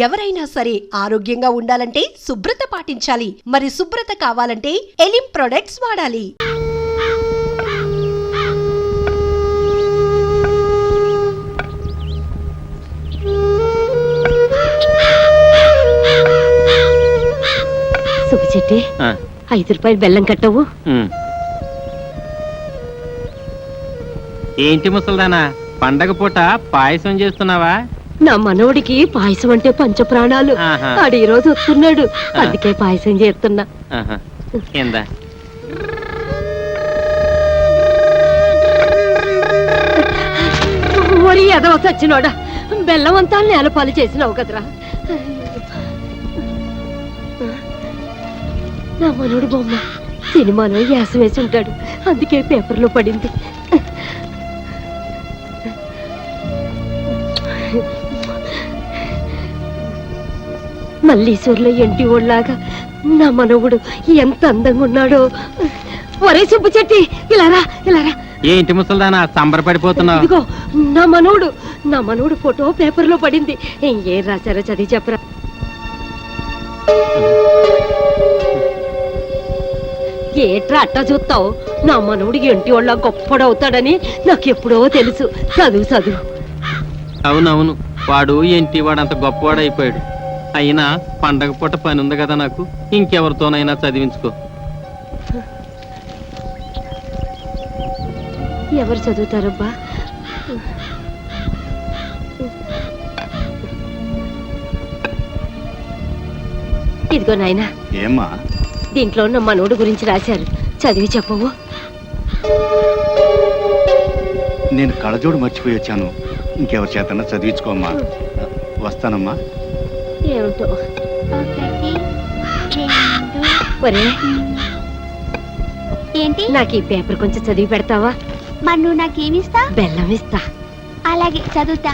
ఎవరైనా సరే ఆరోగ్యంగా ఉండాలంటే శుభ్రత పాటించాలి. మరి శుభ్రత కావాలంటే ఎలిం ప్రొడక్ట్స్ వాడాలి. సుబ్బిచెట్టి, 5 రూపాయలు బెల్లం కట్టవు. ఏంటి ముసల్దానా, పండగ పూట పాయసం చేస్తున్నావా? నా మనోడికి పాయసం అంటే పంచప్రాణాలు. ఆడు ఈ రోజు వస్తున్నాడు, అందుకే పాయసం చేస్తున్నా. ఒరి ఎదవ సచ్చినోడా, బెల్లం అంతా నేలపాలు చేసినావు కదరా. నా మనోడు బొమ్మ సినిమాలో యాసం వేసి ఉంటాడు, అందుకే పేపర్లో పడింది. మల్లీశ్వర్లో ఎంటి ఓళ్ళలాగా నా మనవుడు ఎంత అందంగా ఉన్నాడో. ఒరే సుబ్బుచెట్టి, ఇలారా ఇలారా. ఏంటి ముసల్దానా సంబరపడిపోతున్నావు? ఇదిగో నా మనవుడు ఫోటో పేపర్లో పడింది. ఏం రాశారో చదివి చెప్పరా. ఏట్రా అట్టా చూస్తావు? నా మనవుడు ఎంటి వాళ్ళ గొప్పడవుతాడని నాకు ఎప్పుడో తెలుసు. చదువు. అవునవును, వాడు ఏంటి వాడంత గొప్పవాడైపోయాడు. అయినా పండగ పూట పని ఉంది కదా నాకు, ఇంకెవరితోనైనా చదివించుకో. ఎవరు చదువుతారబ్బా? ఇదిగో నాయనా. ఏమ్మా? దీంట్లో ఉన్న మనోడు గురించి రాశారు, చదివి చెప్పవు. నేను కళ్ళజోడు మర్చిపోయి వచ్చాను, ఇంకెవరి చేతన్నా చదివించుకోమ్మా. వస్తానమ్మా. ఏమిటో. ఒరే ఏంటి? నాకు ఈ పేపర్ కొంచెం చదివి పెడతావా? మరి నువ్వు నాకేమిస్తా? బెల్లం ఇస్తా. అలాగే, చదువుతా.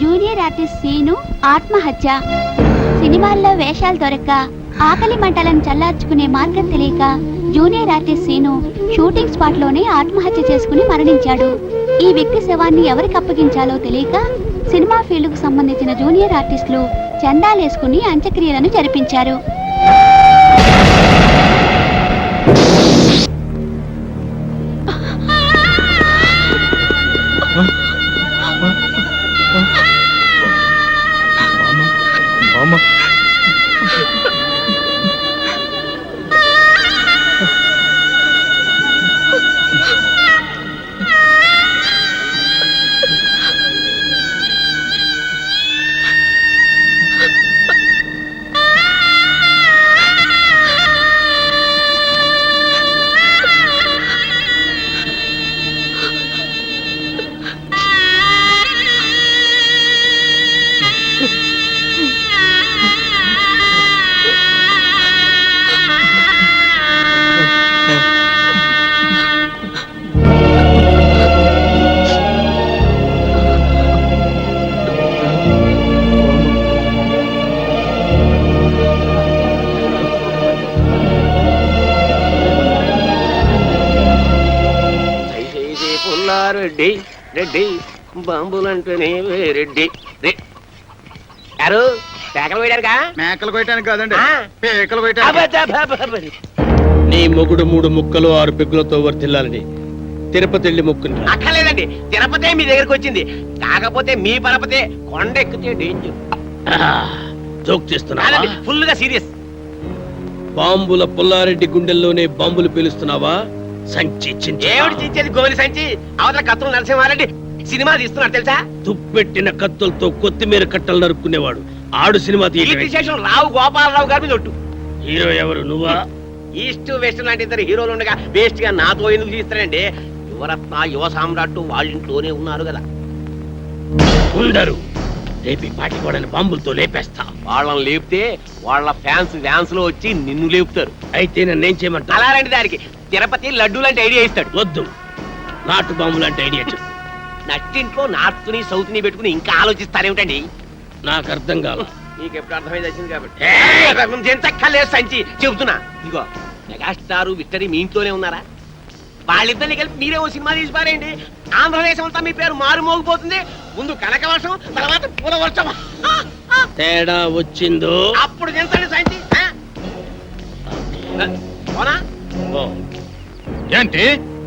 జూనియర్ ఆర్టిస్ట్ సీను ఆత్మహత్య. సినిమాల్లో వేషాలు దొరక్క ఆకలి మంటలను చల్లార్చుకునే మార్గం తెలియక junior artist scene shooting spot లోనే ఆత్మహత్య చేసుకుని మరణించాడు. ఈ వ్యక్తి శవాన్ని ఎవరికి అప్పగించాలో తెలియక సినిమా ఫీల్డ్ కు సంబంధించిన జూనియర్ ఆర్టిస్టులు చందాలేసుకుని అంత్యక్రియలను జరిపించారు. రెడ్డి రెడ్డి బాంబులంటేనే రెడ్డి. యారు పేకలు కోయడానికా? మేకలు కోయటానికి కాదండి, పేకలు కోయటానికి. నీ మొగుడు 3 ముక్కలు 6 పెగ్గులతో వర్తిల్లాలని తిరుపతి వెళ్ళి మొక్కుంది. అక్కర్లేదండి, తిరుపతి మీ దగ్గరకు వచ్చింది. కాకపోతే మీ పరపతే కొండ ఎక్కితే డేంజర్. జోక్ చేస్తున్నా? ఫుల్ గా సీరియస్. బాంబుల పుల్లారెడ్డి గుండెల్లోనే బాంబులు పేలుస్తున్నావా? సంచి ఏమిటి చించేది? గోలి సంచి. అవతల కత్తులు నరసింహారెడ్డి సినిమా తీస్తున్నాడు తెలుసా? తుప్పెట్టిన కత్తులతో కొత్తిమీర కట్టలు నరుక్కునేవాడు ఆడు సినిమా తీయడం. రావు గోపాలరావు గారి మీద ఒట్టు. హీరో ఎవరు? నువ్వా? ఈస్ట్ వెస్ట్ లాంటి 2 హీరోలు ఉండగా వేస్ట్ గా నాతో ఎందుకు తీస్తారండి? యువరత్న యువ సామ్రాట్ వాళ్ళింట్లోనే ఉన్నారు కదా. ఉండరు, రేపు పాటి వాడని బాంబులతో లేపేస్తా. వాళ్ళని లేపితే వాళ్ళ ఫ్యాన్స్ వ్యాన్స్ లో వచ్చి నిన్ను లేపుతారు. అయితే నన్నేం చేయమంటా? అలాంటి దానికి తిరుపతి లడ్డు లాంటి ఐడియా ఇస్తాడు. వద్దు, నాటు బాంబు లాంటి ఐడియా చెప్పు. నట్టింట్లో నార్త్ ని సౌత్ ని పెట్టుకుని ఇంకా ఆలోచిస్తారేమిటండి? నాకు అర్థం కాదు. నీకు ఎప్పుడు అర్థమైంది వచ్చింది కాబట్టి సంచి చెబుతున్నా. ఇదిగో మెగాస్టార్ విక్టరీ మీ ఇంట్లోనే ఉన్నారా? వాళ్ళిద్దరిని కలిపి మీరే ఓ సినిమా తీసి పారేయండి. ఆంధ్రదేశం అంతా మీ పేరు మారుమోగిపోతుంది. ముందు కనకవర్షం, తర్వాత పూల వర్షం. తేడా వచ్చిందో అప్పుడు దించండి సాయంతి. అవునా? ఏంటి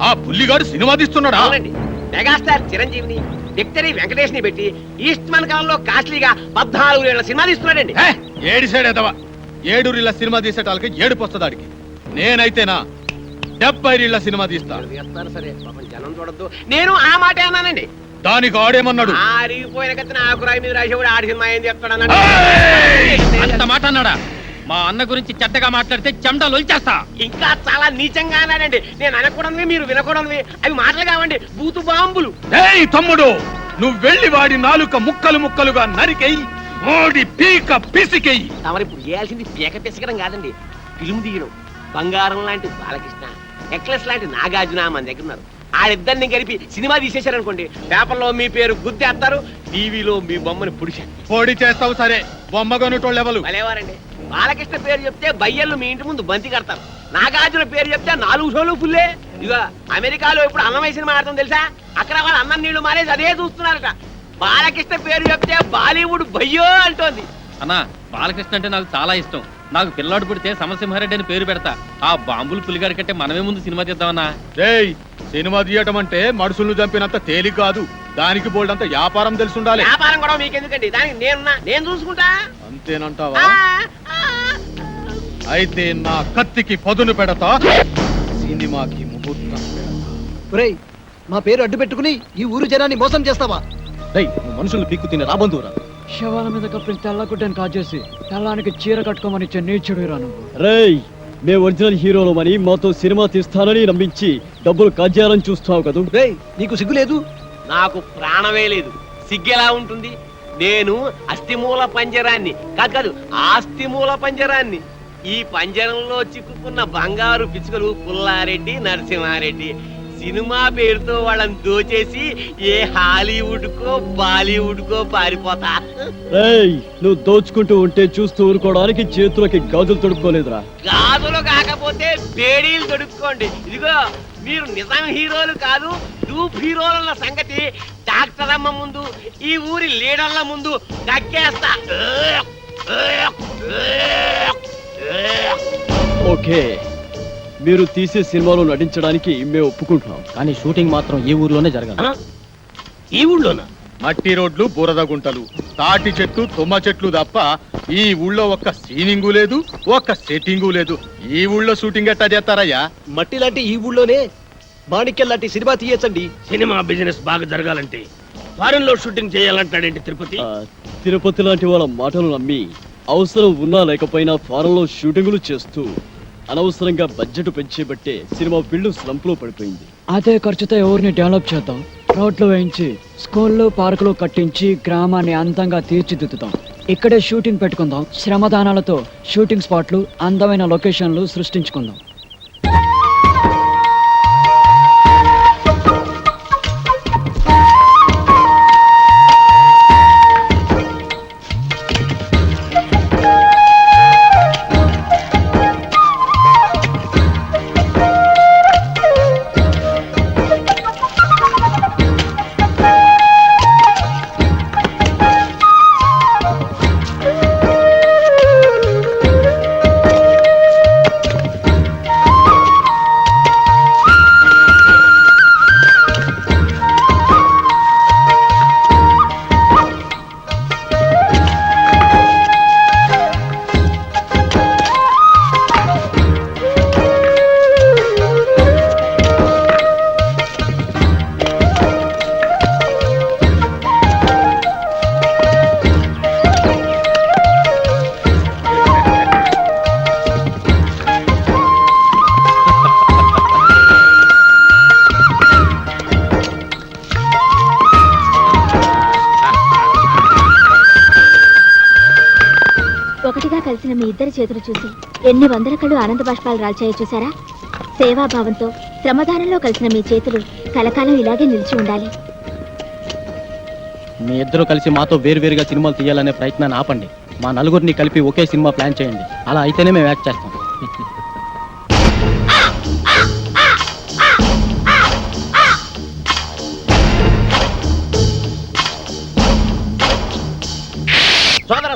ఆ పుల్లిగాడు సినిమా తీస్తున్నాడా? అవునండి. మెగాస్టార్ చిరంజీవిని, విక్టరీ వెంకటేష్ ని పెట్టి ఈస్ట్మన్ కాలంలో కాస్ట్లీగా 14 ఏళ్ల సినిమా తీస్తున్నాడండి. ఏడి సైడ్ ఎదవా 7 రీళ్ళ సినిమా తీసేటాలకి ఏడుపు వస్తుందాడికి. నేనైతేనా 70 రీళ్ళ సినిమా తీస్తా. చేస్తారు సరే, పాపం జనం చూడద్దు. నేను ఆ మాట అన్నానండి. దానికి ఆడేమన్నాడు? ఆరిగిపోయిన కత్తిన ఆకురాయి మీద రాసి కూడా ఆడి సినిమా ఏం చేస్తాడన్నాడు. అంత మాట అన్నాడా? మా అన్న గురించి చెడ్డగా మాట్లాడితే చెమటలు వచ్చేస్తా. ఇంకా చాలా నీచంగా అన్నాడండి. నేను అనకూడనివి, మీరు వినకూడనివి. అవి మాటలు కావండి, బూతు బాంబులు. ఏయ్ తమ్ముడు, నువ్వు వెళ్ళి వాడి నాలుక ముక్కలు ముక్కలుగా నరికెయ్యి, ఓడి పీక పిసికెయ్యి. తమరు ఇప్పుడు చేయాల్సింది పీక పిసకడం కాదండి, ఫిల్మ్ తీయడం. బంగారం లాంటి బాలకృష్ణ, నెక్లెస్ లాంటి నాగార్జున మన దగ్గర ఉన్నారు. ఆడిద్దరిని కలిపి సినిమా తీసేశారనుకోండి, పేపర్లో మీ పేరు గుద్దేస్తారు, టీవీలో మీ బొమ్మని పుడిచారు. పొడి చేస్తావు సరే, బొమ్మగొనుటోళ్ళెవలు? భలేవారండి. బాలకృష్ణ పేరు చెప్తే బయ్యళ్ళు మీ ఇంటి ముందు బంతి కడతారు. నాగార్జున పేరు చెప్తే 4 షోలు ఫుల్లే. ఇక అమెరికాలో ఇప్పుడు అన్నమయ్య సినిమా ఆడతాం తెలుసా? అక్కడ వాళ్ళు అన్నం నీళ్లు మానేసి అదే చూస్తున్నారట. బాలకృష్ణ పేరు చెప్తే బాలీవుడ్ బయ్యో అంటోంది. అన్నా, బాలకృష్ణ అంటే నాకు చాలా ఇష్టం. నాకు పిల్లాడు పుడితే సమసింహారెడ్డి అని పేరు పెడతా. ఆ బాంబులు పులిగాడి కంటే మనమే ముందు సినిమా తీద్దామన్నా. రేయ్, సినిమా తీయటం అంటే మనుషులను చంపినంత తేలిక కాదు. దానికి బోల్డంత వ్యాపారం తెలుసుండాలి. వ్యాపారం కూడా మీకెందుకండి, దానికి నేను చూసుకుంటా. అంతేనంటావా? అయితే నా కత్తికి పదును పెడతా, సినిమాకి ముహూర్తం పెడతా. మా పేరు అడ్డు పెట్టుకుని ఈ ఊరు జనాన్ని మోసం చేస్తావా? మనుషులు పీక్కు తినే రాబంధువురా. శవాల మీద కప్పిన తెల్లగుడ్డని కాజేసి తెల్లానికి చీర కట్టుకోమని ఇచ్చే నీచుడు నువ్వు. రేయ్, మేము ఒరిజినల్ హీరోలమని మాతో సినిమా తీస్తానని నమ్మించి డబ్బులు కాజేయాలని చూస్తావు కదూ. రేయ్, నీకు సిగ్గు లేదు? నాకు ప్రాణమే లేదు, సిగ్గెలా ఉంటుంది? నేను అస్థిమూల పంజరాన్ని కాదు, ఆస్తిమూల పంజరాన్ని. ఈ పంజరంలో చిక్కుకున్న బంగారు పిచ్చుకలు పుల్లారెడ్డి, నరసింహారెడ్డి. సినిమా పేరుతో వాళ్ళని దోచేసి ఏ హాలీవుడ్ కో బాలీవుడ్ కో పారిపోతా. రేయ్, నువ్వు దోచుకుంటూ ఉంటే చూస్తూ ఊరుకోవడానికి చేతులకి గాజులు తొడుక్కోలేదురా. గాజులు కాకపోతే బేడీలు తొడుక్కోండి. ఇదిగో, మీరు నిజం హీరోలు కాదు, డూప్ హీరోలన్న సంగతి డాక్టర్ అమ్మ ముందు, ఈ ఊరి లీడర్ల ముందు దక్కేస్తా. ఓకే, మీరు తీసే సినిమాలో నటించడానికి మేము ఒప్పుకుంటున్నాం, కానీ షూటింగ్ మాత్రం ఈ ఊర్లోనే జరగాలి. ఈ ఊళ్ళోనా? మట్టి రోడ్లు, బురద గుంటలు, తాటి చెట్లు, తుమ్మ చెట్లు తప్ప ఈ ఊళ్ళో ఒక్క సీనింగు లేదు, ఒక్క సెట్టింగు లేదు. ఈ ఊళ్ళో షూటింగ్ ఎట్టా చేస్తారయ్యా? మట్టి లాంటి ఈ ఊళ్ళోనే మాణిక్యం లాంటి సినిమా తీయచ్చండి. సినిమా బిజినెస్ బాగా జరగాలంటే ఫారెన్ లో షూటింగ్ చేయాలంటాడేంటి తిరుపతి? తిరుపతి లాంటి వాళ్ళ మాటలు నమ్మి అవసరం ఉన్నా లేకపోయినా ఫారెన్ లో షూటింగులు చేస్తూ అనవసరంగా బడ్జెట్ పెంచేబట్టే సినిమా ఫీల్డ్ స్లంప్ లో పడిపోయింది. అదే ఖర్చుతో ఊరిని డెవలప్ చేద్దాం. రోడ్లు వేయించి, స్కూళ్ళు, పార్కులు కట్టించి గ్రామాన్ని అందంగా తీర్చిదిద్దుతాం. ఇక్కడే షూటింగ్ పెట్టుకుందాం. శ్రమదానాలతో షూటింగ్ స్పాట్లు, అందమైన లొకేషన్లు సృష్టించుకుందాం. ఒకటిగా కలిసిన మీ ఇద్దరి చేతులు చూసి ఎన్ని వందల కళ్ళు ఆనంద బాష్పాలు రాల్చాయో చూసారా? సేవాభావంతో శ్రమదానంలో కలిసిన మీ చేతులు కలకాలం ఇలాగే నిలిచి ఉండాలి. మీ ఇద్దరు కలిసి మాతో వేరువేరుగా సినిమాలు తీయాలనే ప్రయత్నాన్ని ఆపండి. మా నలుగురిని కలిపి ఒకే సినిమా ప్లాన్ చేయండి. అలా అయితేనే మేము యాక్ట్ చేస్తాం.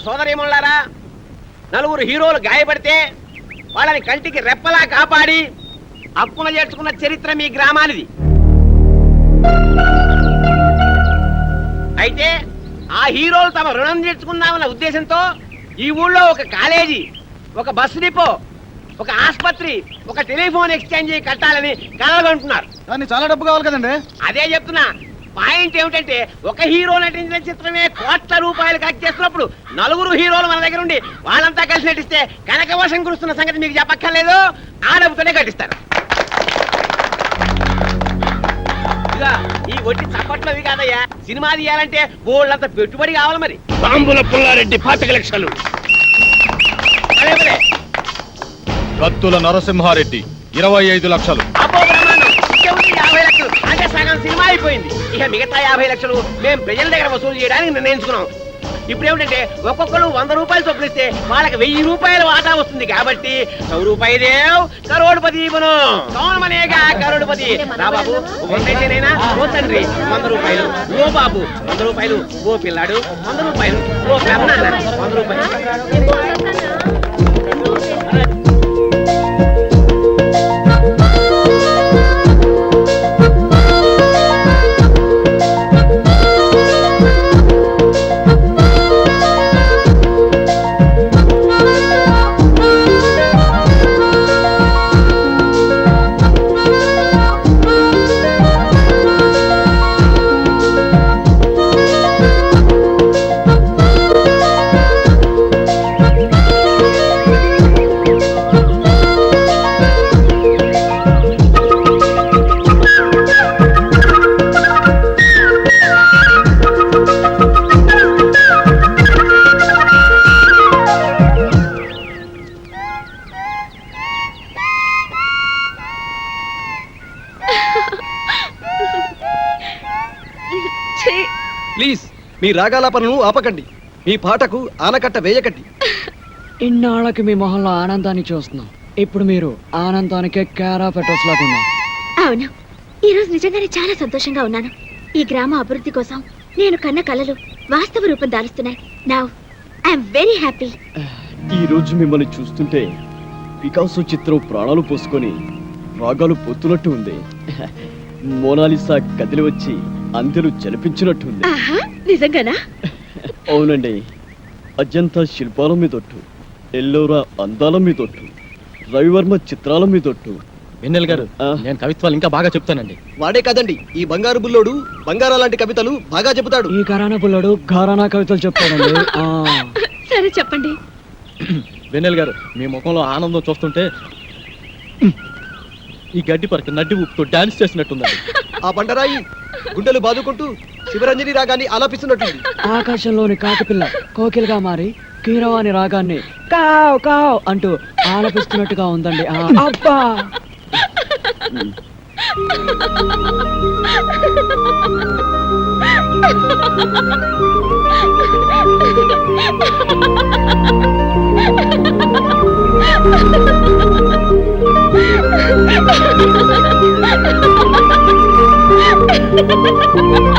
సోదరీమణులారా, నలుగురు హీరోలు గాయపడితే వాళ్ళని కంటికి రెప్పలా కాపాడి హక్కున చేర్చుకున్న చరిత్ర మీ గ్రామానిది. అయితే ఆ హీరోలు తమ రుణం తీర్చుకున్నామన్న ఉద్దేశంతో ఈ ఊళ్ళో ఒక కాలేజీ, ఒక బస్ డిపో, ఒక ఆస్పత్రి, ఒక టెలిఫోన్ ఎక్స్చేంజ్ కట్టాలని కలగంటున్నారు. దాన్ని చాలా డబ్బు కావాలి కదండి. అదే చెప్తున్నా. పాయింట్ ఏమిటంటే ఒక హీరో నటించిన చిత్రమే కోట్ల రూపాయలు ఖర్చు చేస్తున్నప్పుడు నలుగురు హీరోలు మన దగ్గర ఉండి వాళ్ళంతా కలిసి నటిస్తే కనకవర్షం కురుస్తున్న సంగతి మీకు చెప్పక్కర్లేదు. ఆ డబ్బుతోనే కట్టిస్తారు. ఇక ఈ ఒట్టి చప్పట్లవి కాదయ్యా, సినిమా తీయాలంటే బోళ్ళంత పెట్టుబడి కావాలి. మరి బాంబుల పుల్లారెడ్డి 25 లక్షలు. అదే మరే. కత్తుల నరసింహారెడ్డి 25 లక్షలు. అబ్బో బ్రహ్మాండం. ఇంకేముంది 50 లక్షలు. అంటే సగం సినిమా అయిపోయింది. ఇక మిగతా 50 లక్షలు మేము ప్రజల దగ్గర వసూలు చేయడానికి నిర్ణయించుకున్నాం. ఇప్పుడు ఏమిటంటే ఒక్కొక్కరు 100 రూపాయలు చొప్పులిస్తే వాళ్ళకి 1000 రూపాయలు వాటా వస్తుంది. కాబట్టి 100 రూపాయదేవ్ కరోడ్పతి ఇవ్వను. కౌనమనేగా కరోడ్పతి. రా బాబు, ఒకటైతేనైనా ఓ తండ్రి 100 రూపాయలు, ఓ బాబు 100 రూపాయలు, ఓ పిల్లాడు 100 రూపాయలు, ఓ పెద్దనాన్న 100 రూపాయలు. ప్లీజ్ మీ రాగాలాపనను ఆపకండి. మీ పాటకు ఆనకట్ట వేయకండి. ఇన్నాళ్ళకి మీ మొహంలో ఆనందాన్ని చూస్తున్నాం. ఇప్పుడు మీరు ఆనందానికే క్యారా పెట్రోల్స్ లాగా ఉన్నారు. అవును, ఈరోజు నిజంగానే చాలా సంతోషంగా ఉన్నాను. ఈ గ్రామ అభివృద్ధి కోసం నేను కన్న కలలు వాస్తవ రూపం దాలుస్తున్నాయి. Now I'm very happy. ఈ రోజు మిమ్మల్ని చూస్తుంటే పికాసో చిత్రం ప్రాణాలు పోసుకొని రాగాలు పొత్తునట్టు ఉంది. మోనాలిసా కదిలి వచ్చి అందరూ జలిపించినట్టుంది. నిజంగానా? అవునండి. అజంతా శిల్పాల మీదొట్టు, ఎల్లోరా అందాల మీదొట్టు, రవివర్మ చిత్రాల మీదొట్టు. వెన్నెల్ గారు, నేను కవిత్వాలు ఇంకా బాగా చెప్తానండి. వాడే కాదండి, ఈ బంగారు బుల్లోడు బంగారా లాంటి కవితలు బాగా చెబుతాడు. ఈ ఘరానా పుల్లడు ఘరానా కవితలు చెప్తాడండి. సరే చెప్పండి. వెన్నెల్ గారు, మీ ముఖంలో ఆనందం చూస్తుంటే ఈ గడ్డి పరక నడ్డి ఊపుతూ డాన్స్ చేసినట్టుందండి. ఆ బండరాయి గుండెలు బాదుకుంటూ శివరంజని రాగాన్ని ఆలాపిస్తున్నట్టుంది. ఆకాశంలోని కాకిపిల్ల కోకిలుగా మారి కీరవాణి రాగాన్ని కావ్ కావ్ అంటూ ఆలపిస్తున్నట్టుగా ఉందండి. అబ్బా, Ha ha ha ha!